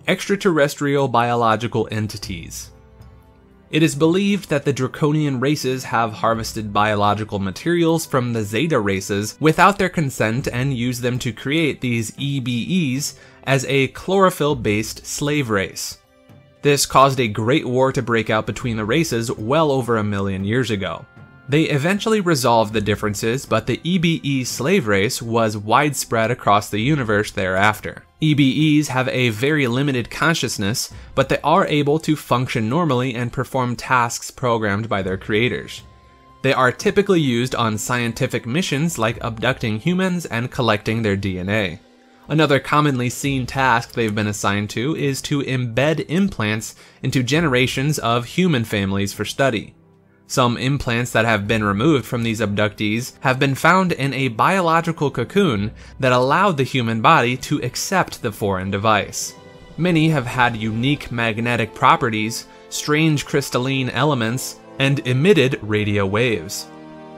extraterrestrial biological entities. It is believed that the draconian races have harvested biological materials from the Zeta races without their consent and used them to create these EBEs as a chlorophyll-based slave race. This caused a great war to break out between the races well over 1 million years ago. They eventually resolved the differences, but the EBE slave race was widespread across the universe thereafter. EBEs have a very limited consciousness, but they are able to function normally and perform tasks programmed by their creators. They are typically used on scientific missions like abducting humans and collecting their DNA. Another commonly seen task they've been assigned to is to embed implants into generations of human families for study. Some implants that have been removed from these abductees have been found in a biological cocoon that allowed the human body to accept the foreign device. Many have had unique magnetic properties, strange crystalline elements, and emitted radio waves.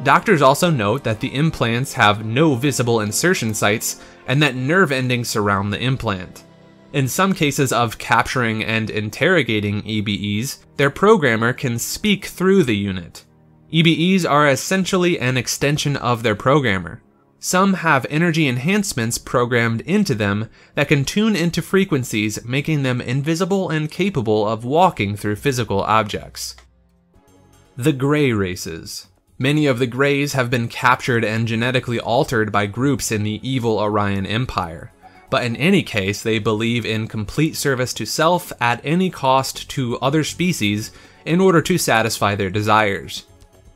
Doctors also note that the implants have no visible insertion sites and that nerve endings surround the implant. In some cases of capturing and interrogating EBEs, their programmer can speak through the unit. EBEs are essentially an extension of their programmer. Some have energy enhancements programmed into them that can tune into frequencies, making them invisible and capable of walking through physical objects. The Grey Races. Many of the Greys have been captured and genetically altered by groups in the evil Orion Empire. But in any case, they believe in complete service to self at any cost to other species in order to satisfy their desires.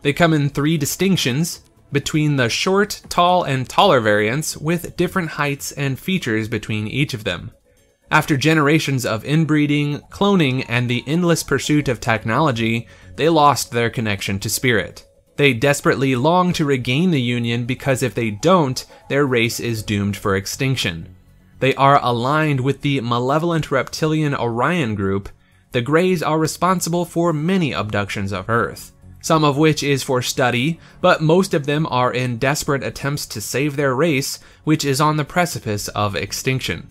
They come in 3 distinctions between the short, tall, and taller variants with different heights and features between each of them. After generations of inbreeding, cloning, and the endless pursuit of technology, they lost their connection to spirit. They desperately long to regain the union because if they don't, their race is doomed for extinction. They are aligned with the malevolent reptilian Orion group. The Greys are responsible for many abductions of Earth, some of which is for study, but most of them are in desperate attempts to save their race, which is on the precipice of extinction.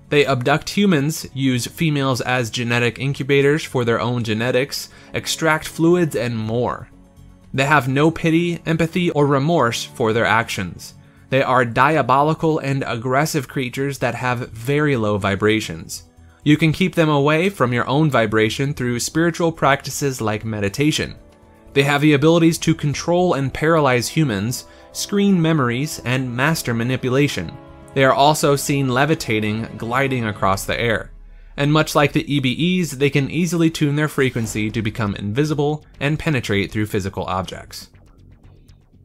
They abduct humans, use females as genetic incubators for their own genetics, extract fluids, and more. They have no pity, empathy, or remorse for their actions. They are diabolical and aggressive creatures that have very low vibrations. You can keep them away from your own vibration through spiritual practices like meditation. They have the abilities to control and paralyze humans, screen memories, and master manipulation. They are also seen levitating, gliding across the air. And much like the EBEs, they can easily tune their frequency to become invisible and penetrate through physical objects.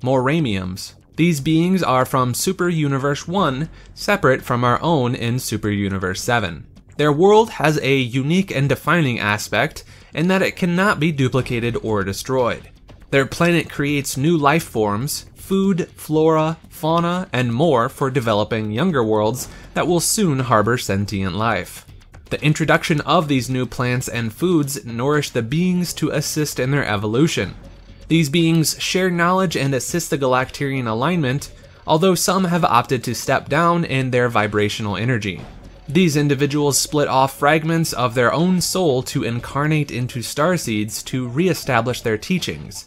Moramiums. These beings are from Super Universe 1, separate from our own in Super Universe 7. Their world has a unique and defining aspect in that it cannot be duplicated or destroyed. Their planet creates new life forms, food, flora, fauna, and more for developing younger worlds that will soon harbor sentient life. The introduction of these new plants and foods nourish the beings to assist in their evolution. These beings share knowledge and assist the Galactarian alignment, although some have opted to step down in their vibrational energy. These individuals split off fragments of their own soul to incarnate into starseeds to re-establish their teachings.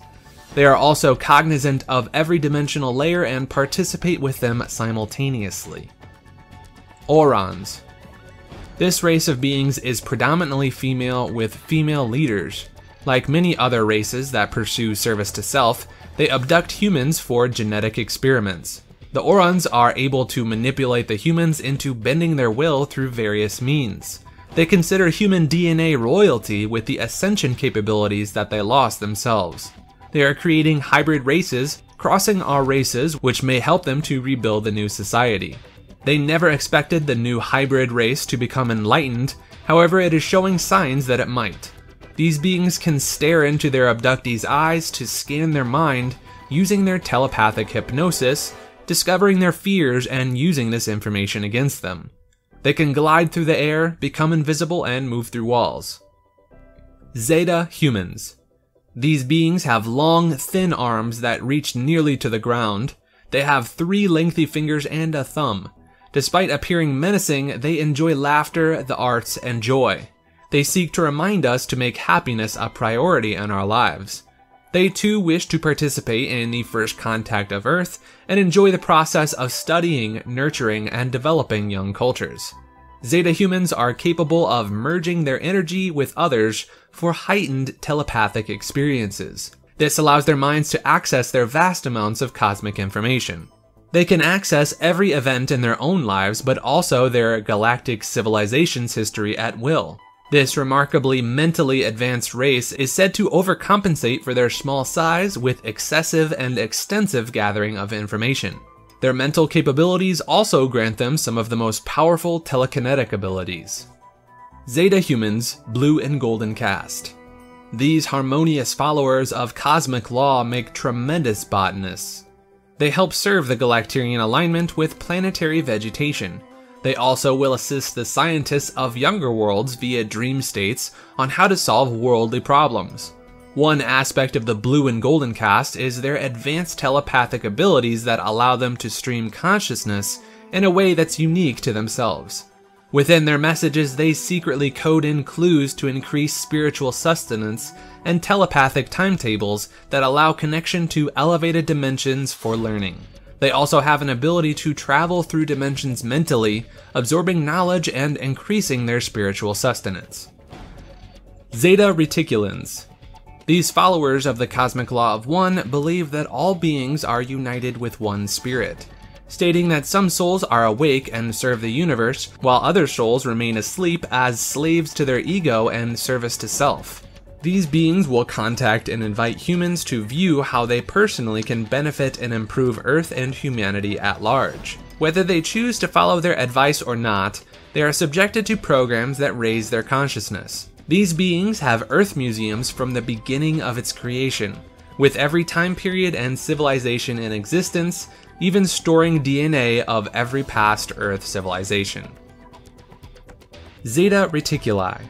They are also cognizant of every dimensional layer and participate with them simultaneously. Orons. This race of beings is predominantly female with female leaders. Like many other races that pursue service to self, they abduct humans for genetic experiments. The Orons are able to manipulate the humans into bending their will through various means. They consider human DNA royalty with the ascension capabilities that they lost themselves. They are creating hybrid races, crossing our races, which may help them to rebuild the new society. They never expected the new hybrid race to become enlightened, however it is showing signs that it might. These beings can stare into their abductees' eyes to scan their mind, using their telepathic hypnosis, discovering their fears and using this information against them. They can glide through the air, become invisible, and move through walls. Zeta humans. These beings have long, thin arms that reach nearly to the ground. They have 3 lengthy fingers and a thumb. Despite appearing menacing, they enjoy laughter, the arts, and joy. They seek to remind us to make happiness a priority in our lives. They too wish to participate in the first contact of Earth and enjoy the process of studying, nurturing, and developing young cultures. Zeta humans are capable of merging their energy with others for heightened telepathic experiences. This allows their minds to access their vast amounts of cosmic information. They can access every event in their own lives, but also their galactic civilization's history at will. This remarkably mentally advanced race is said to overcompensate for their small size with excessive and extensive gathering of information. Their mental capabilities also grant them some of the most powerful telekinetic abilities. Zeta humans, blue and golden caste. These harmonious followers of cosmic law make tremendous botanists. They help serve the Galactarian alignment with planetary vegetation. They also will assist the scientists of younger worlds via dream states on how to solve worldly problems. One aspect of the blue and golden caste is their advanced telepathic abilities that allow them to stream consciousness in a way that's unique to themselves. Within their messages, they secretly code in clues to increase spiritual sustenance and telepathic timetables that allow connection to elevated dimensions for learning. They also have an ability to travel through dimensions mentally, absorbing knowledge and increasing their spiritual sustenance. Zeta Reticulans. These followers of the cosmic law of one believe that all beings are united with one spirit, stating that some souls are awake and serve the universe, while other souls remain asleep as slaves to their ego and service to self. These beings will contact and invite humans to view how they personally can benefit and improve Earth and humanity at large. Whether they choose to follow their advice or not, they are subjected to programs that raise their consciousness. These beings have Earth museums from the beginning of its creation, with every time period and civilization in existence, even storing DNA of every past Earth civilization. Zeta Reticuli.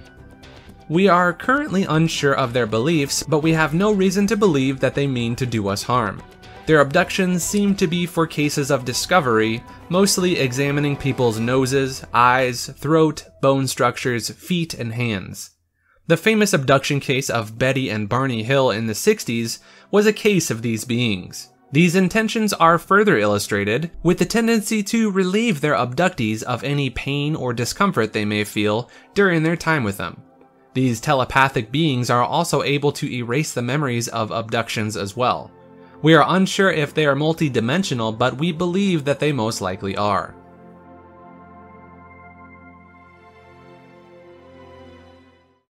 We are currently unsure of their beliefs, but we have no reason to believe that they mean to do us harm. Their abductions seem to be for cases of discovery, mostly examining people's noses, eyes, throat, bone structures, feet, and hands. The famous abduction case of Betty and Barney Hill in the 60s was a case of these beings. These intentions are further illustrated with the tendency to relieve their abductees of any pain or discomfort they may feel during their time with them. These telepathic beings are also able to erase the memories of abductions as well. We are unsure if they are multi-dimensional, but we believe that they most likely are.